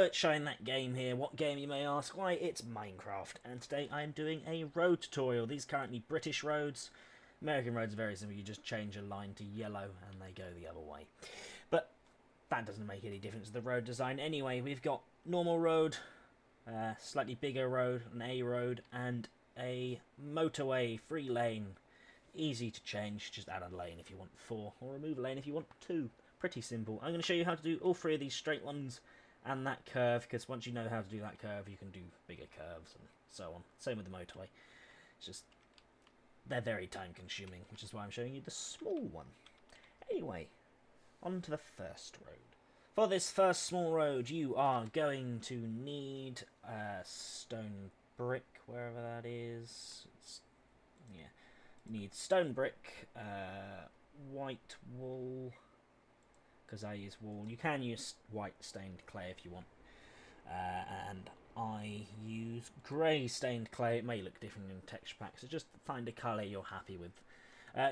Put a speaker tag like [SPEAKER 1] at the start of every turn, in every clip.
[SPEAKER 1] So it's showing that game here. What game, you may ask? Why, it's Minecraft, and today I'm doing a road tutorial. These are currently British roads. American roads are very simple. You just change a line to yellow and they go the other way. But that doesn't make any difference to the road design. Anyway, we've got normal road, slightly bigger road, an A road, and a motorway, 3 lane. Easy to change, just add a lane if you want 4, or remove a lane if you want 2. Pretty simple. I'm going to show you how to do all 3 of these straight ones and that curve, because once you know how to do that curve, you can do bigger curves and so on. Same with the motorway. It's just, they're very time consuming, which is why I'm showing you the small one. Anyway, on to the first road. For this first small road, you are going to need stone brick, wherever that is. Yeah, you need stone brick, white wool, because I use wool. You can use white stained clay if you want, and I use grey stained clay. It may look different in texture packs, so just find a colour you're happy with.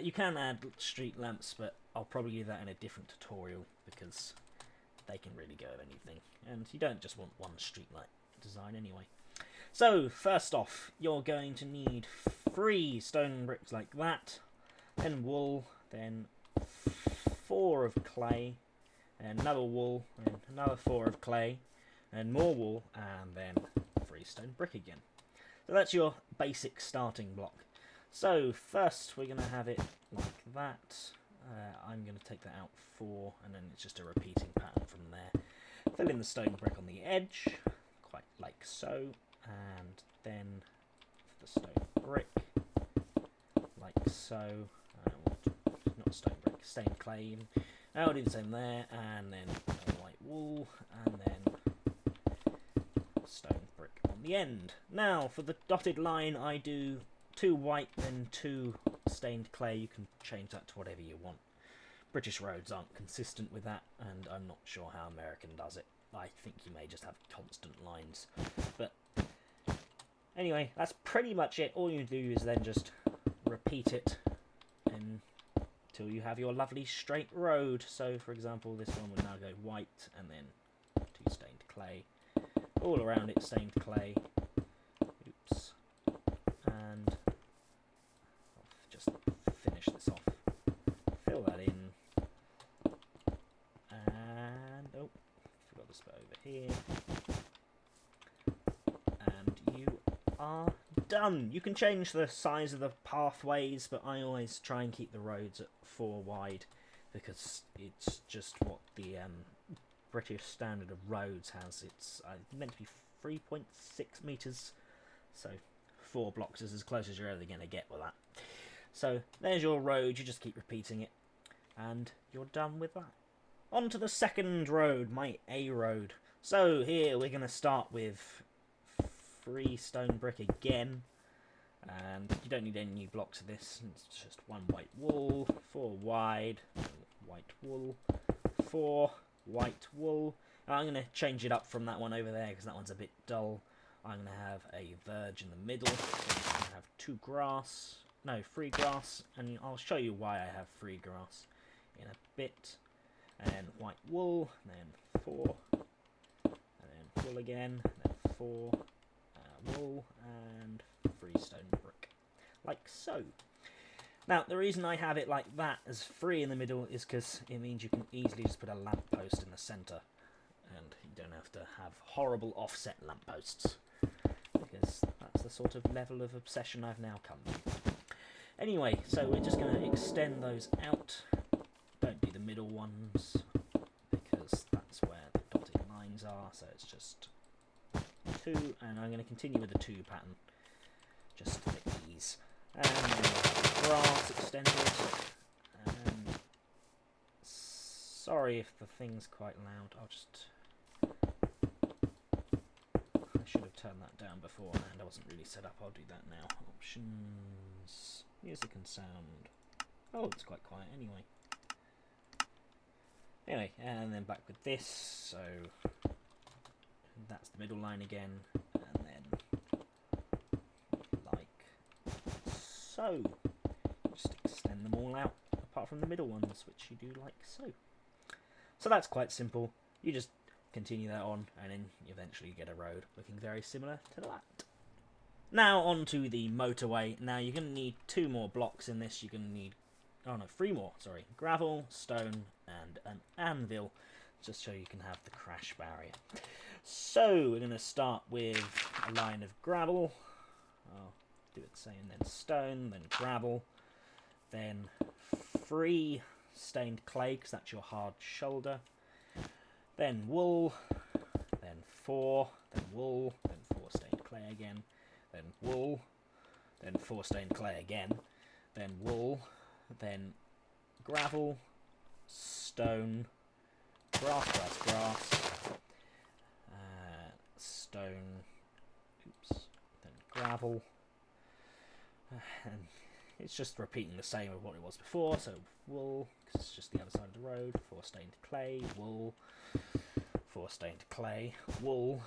[SPEAKER 1] You can add street lamps, but I'll probably do that in a different tutorial because they can really go with anything, and you don't just want one street light design anyway. So first off, you're going to need 3 stone bricks like that, then wool, then 4 of clay, and another wool, and another 4 of clay, and more wool, and then 3 stone brick again. So that's your basic starting block. So first we're going to have it like that. I'm going to take that out 4, and then it's just a repeating pattern from there. Fill in the stone brick on the edge, quite like so, and then the stone brick, like so. Not stone brick, stained clay. I'll do the same there, and then white wool, and then stone brick on the end. Now for the dotted line, I do 2 white, then 2 stained clay. You can change that to whatever you want. British roads aren't consistent with that, and I'm not sure how American does it. I think you may just have constant lines. But anyway, that's pretty much it. All you do is then just repeat it until you have your lovely straight road. So for example, this one would now go white, and then 2 stained clay. All around it, stained clay. Oops. And just finish this off. Fill that in. And, oh, forgot this bit over here. And you are done. You can change the size of the pathways, but I always try and keep the roads at 4 wide, because it's just what the British standard of roads has. It's meant to be 3.6 metres, so 4 blocks is as close as you're ever going to get with that. So there's your road. You just keep repeating it, and you're done with that. On to the second road, my A road. So here we're going to start with 3 stone brick again, and you don't need any new blocks of this. It's just 1 white wool, 4 wide, white wool, 4 white wool. I'm going to change it up from that one over there because that one's a bit dull. I'm going to have a verge in the middle. So I'm going to have 3 grass, and I'll show you why I have 3 grass in a bit. And then white wool, then 4, and then wool again, then 4 wool, and 3 stone brick, like so. Now, the reason I have it like that as 3 in the middle is because it means you can easily just put a lamppost in the centre, and you don't have to have horrible offset lampposts, because that's the sort of level of obsession I've now come to. Anyway, so we're just going to extend those out. Don't do the middle ones, because that's where the dotted lines are, so it's just 2, and I'm going to continue with the 2 pattern, just for ease. And then grass extended, and sorry if the thing's quite loud, I should have turned that down beforehand. I wasn't really set up. I'll do that now. Options, music and sound. Oh, it's quite quiet anyway. Anyway, and then back with this, so that's the middle line again, and then like so. Just extend them all out, apart from the middle ones, which you do like so. So that's quite simple. You just continue that on, and then you eventually get a road looking very similar to that. Now on to the motorway. Now you're going to need 2 more blocks in this. You're going to need, oh no, 3 more, sorry. Gravel, stone, and an anvil, just so you can have the crash barrier. So we're going to start with a line of gravel. I'll do it the same, then stone, then gravel, then 3 stained clay, because that's your hard shoulder, then wool, then 4, then wool, then 4 stained clay again, then wool, then 4 stained clay again, then wool, then gravel, stone, grass, stone, then gravel, and it's just repeating the same of what it was before. So wool, because it's just the other side of the road, 4 stained clay, wool, 4 stained clay, wool,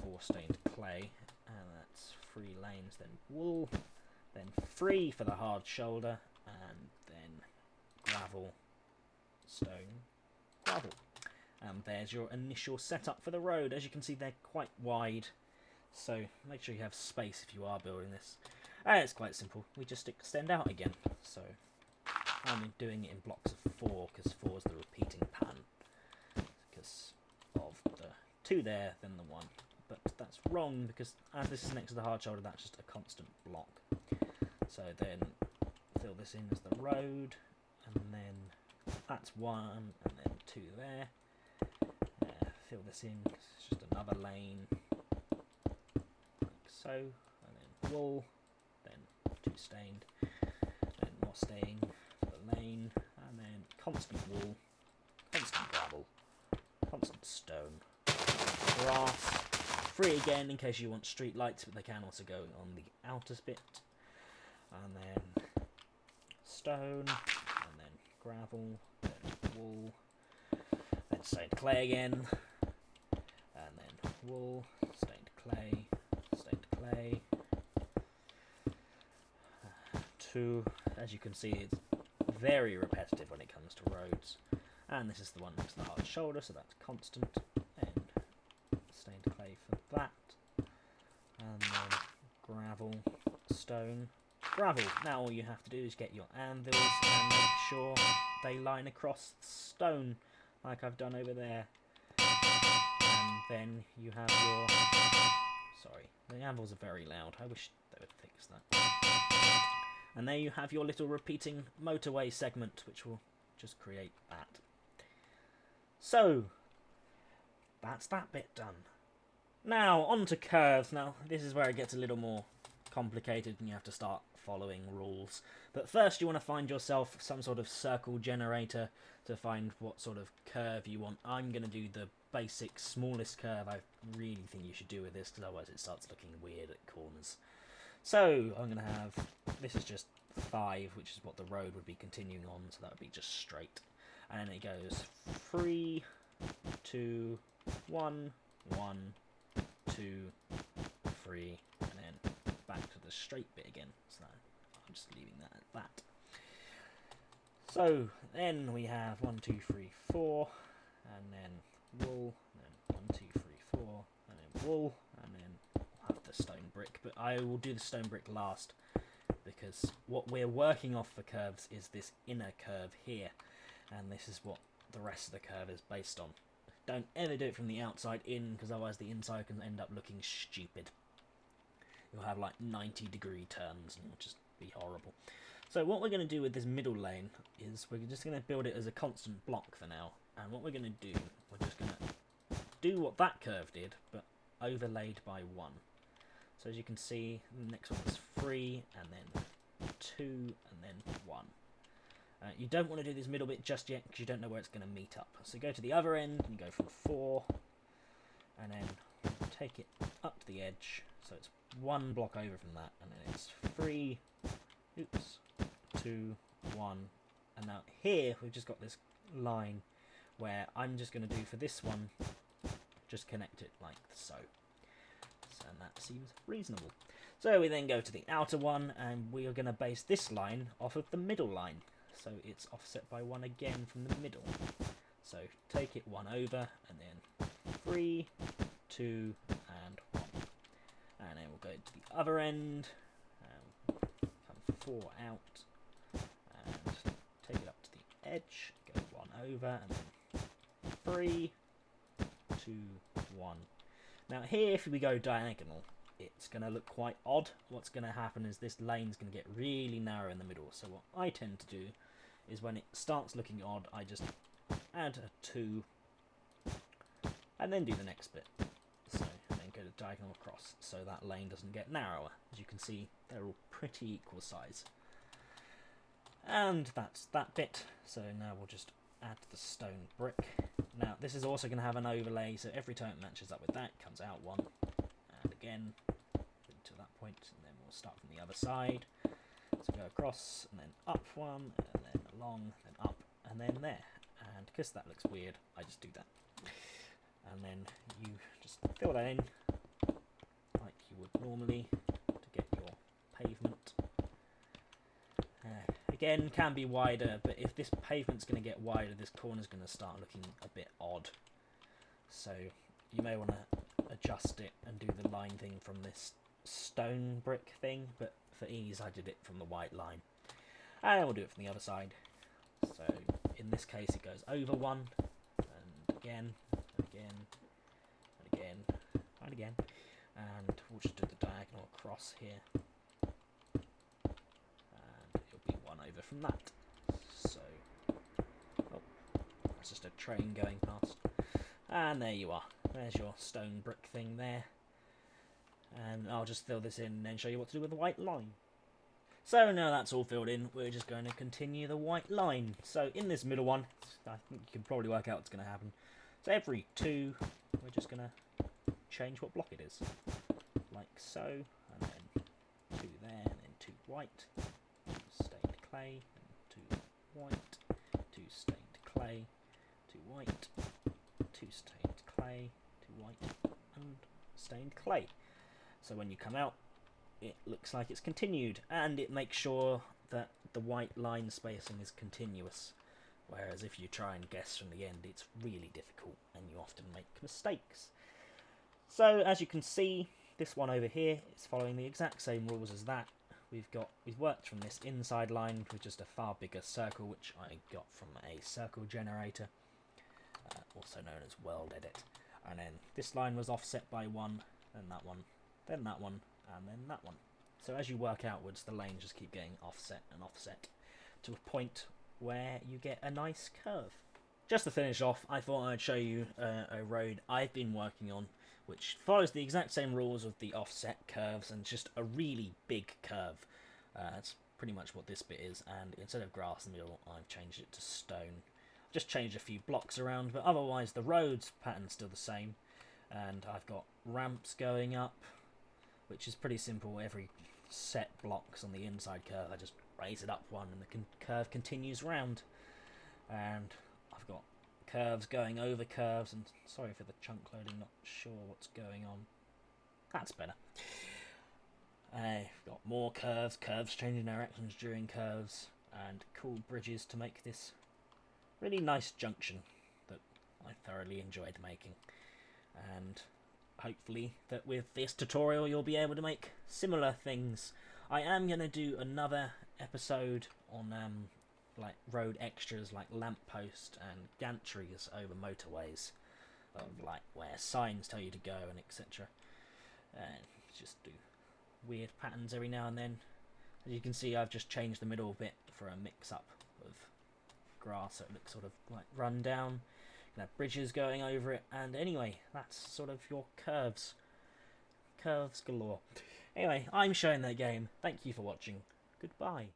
[SPEAKER 1] 4 stained clay, and that's 3 lanes, then wool, then 3 for the hard shoulder, and then gravel, stone, gravel. And there's your initial setup for the road. As you can see, they're quite wide, so make sure you have space if you are building this. And it's quite simple, we just extend out again. So I'm doing it in blocks of 4, because 4 is the repeating pattern, because of the 2 there, then the 1. But that's wrong, because as this is next to the hard shoulder, that's just a constant block. So then fill this in as the road, and then that's 1, and then 2 there. Fill this in, because it's just another lane, like so, and then wool, then 2 stained, then more stain for the lane, and then constant wool, constant gravel, constant stone, grass, 3 again in case you want street lights, but they can also go on the outer bit, and then stone, and then gravel, then wool, then stained clay again, and then wool, stained clay, 2. As you can see, it's very repetitive when it comes to roads. And this is the one next to the hard shoulder, so that's constant, and stained clay for that, and then gravel, stone, gravel. Now all you have to do is get your anvils and make sure they line across the stone, like I've done over there. And then you have your... Sorry, the anvils are very loud. I wish they would fix that. And there you have your little repeating motorway segment, which will just create that. So, that's that bit done. Now, on to curves. Now, this is where it gets a little more complicated and you have to start following rules. But first you want to find yourself some sort of circle generator to find what sort of curve you want. I'm going to do the basic smallest curve I really think you should do with this, because otherwise it starts looking weird at corners. So I'm going to have, this is just 5, which is what the road would be continuing on, so that would be just straight. And then it goes 3, 2, 1, 1, 2, 3, and then back to the straight bit again. So I'm just leaving that at that. So then we have 1, 2, 3, 4, and then wool, and then 1, 2, 3, 4, and then wool, and then we'll have the stone brick. But I will do the stone brick last, because what we're working off for curves is this inner curve here, and this is what the rest of the curve is based on. Don't ever do it from the outside in, because otherwise the inside can end up looking stupid. You'll have like 90-degree turns and it'll just be horrible. So what we're going to do with this middle lane is we're just going to build it as a constant block for now. And what we're going to do, we're just going to do what that curve did, but overlaid by 1. So as you can see, the next one is 3, and then 2, and then 1. You don't want to do this middle bit just yet, because you don't know where it's going to meet up. So go to the other end, and you go from 4, and then take it up to the edge. So it's 1 block over from that, and then it's 3, 2, 1. And now here, we've just got this line where I'm just going to do for this one, just connect it like so. And that seems reasonable. So we then go to the outer one, and we are going to base this line off of the middle line. So it's offset by 1 again from the middle. So take it 1 over, and then 3, 2, and 1. And then we'll go to the other end, come 4 out, and take it up to the edge, go 1 over, and then 3, 2, 1. Now here, if we go diagonal, it's going to look quite odd. What's going to happen is this lane's going to get really narrow in the middle. So what I tend to do is when it starts looking odd, I just add a 2 and then do the next bit. So and then go to diagonal across so that lane doesn't get narrower. As you can see, they're all pretty equal size. And that's that bit. So now we'll just add the stone brick. Now this is also going to have an overlay, so every time it matches up with that, it comes out 1. And again, to that point, and then we'll start from the other side. So go across, and then up 1, and then along, then up, and then there. And because that looks weird, I just do that. And then you just fill that in, like you would normally, to get your pavement. Again, can be wider, but if this pavement's going to get wider, this corner's going to start looking a bit odd. So you may want to adjust it and do the line thing from this stone brick thing, but for ease I did it from the white line. And we'll do it from the other side. So in this case it goes over 1, and again, and again, and again, and again, and we'll just do the diagonal across here, and it'll be 1 over from that. So, oh, that's just a train going past. And there you are. There's your stone brick thing there. And I'll just fill this in and then show you what to do with the white line. So now that's all filled in, we're just going to continue the white line. So in this middle one, I think you can probably work out what's going to happen. So every 2, we're just going to change what block it is. Like so, and then 2 there, and then 2 white, 2 stained clay, and 2 white, 2 stained clay, 2 white, 2 stained clay, 2 white, and stained clay. So when you come out, it looks like it's continued, and it makes sure that the white line spacing is continuous. Whereas if you try and guess from the end, it's really difficult, and you often make mistakes. So as you can see, this one over here is following the exact same rules as that. We've worked from this inside line with just a far bigger circle, which I got from a circle generator, also known as World Edit. And then this line was offset by 1, then that one, then that one, and then that one. So as you work outwards, the lanes just keep getting offset and offset to a point where you get a nice curve. Just to finish off, I thought I'd show you a road I've been working on, which follows the exact same rules of the offset curves and just a really big curve. That's pretty much what this bit is, and instead of grass in the middle, I've changed it to stone. I've just changed a few blocks around, but otherwise the road's pattern's still the same. And I've got ramps going up, which is pretty simple. Every set blocks on the inside curve, I just raise it up 1 and the curve continues round. And I've got curves going over curves, and sorry for the chunk loading, not sure what's going on. That's better. I've got more curves changing directions during curves, and cool bridges to make this really nice junction that I thoroughly enjoyed making. And hopefully that with this tutorial you'll be able to make similar things. I am going to do another episode on like road extras like lamppost and gantries over motorways, of like where signs tell you to go and etc. And just do weird patterns every now and then. As you can see, I've just changed the middle bit for a mix up of grass so it looks sort of like run down. You have bridges going over it, and anyway, that's sort of your curves galore. Anyway, I'm showing that game. Thank you for watching. Goodbye.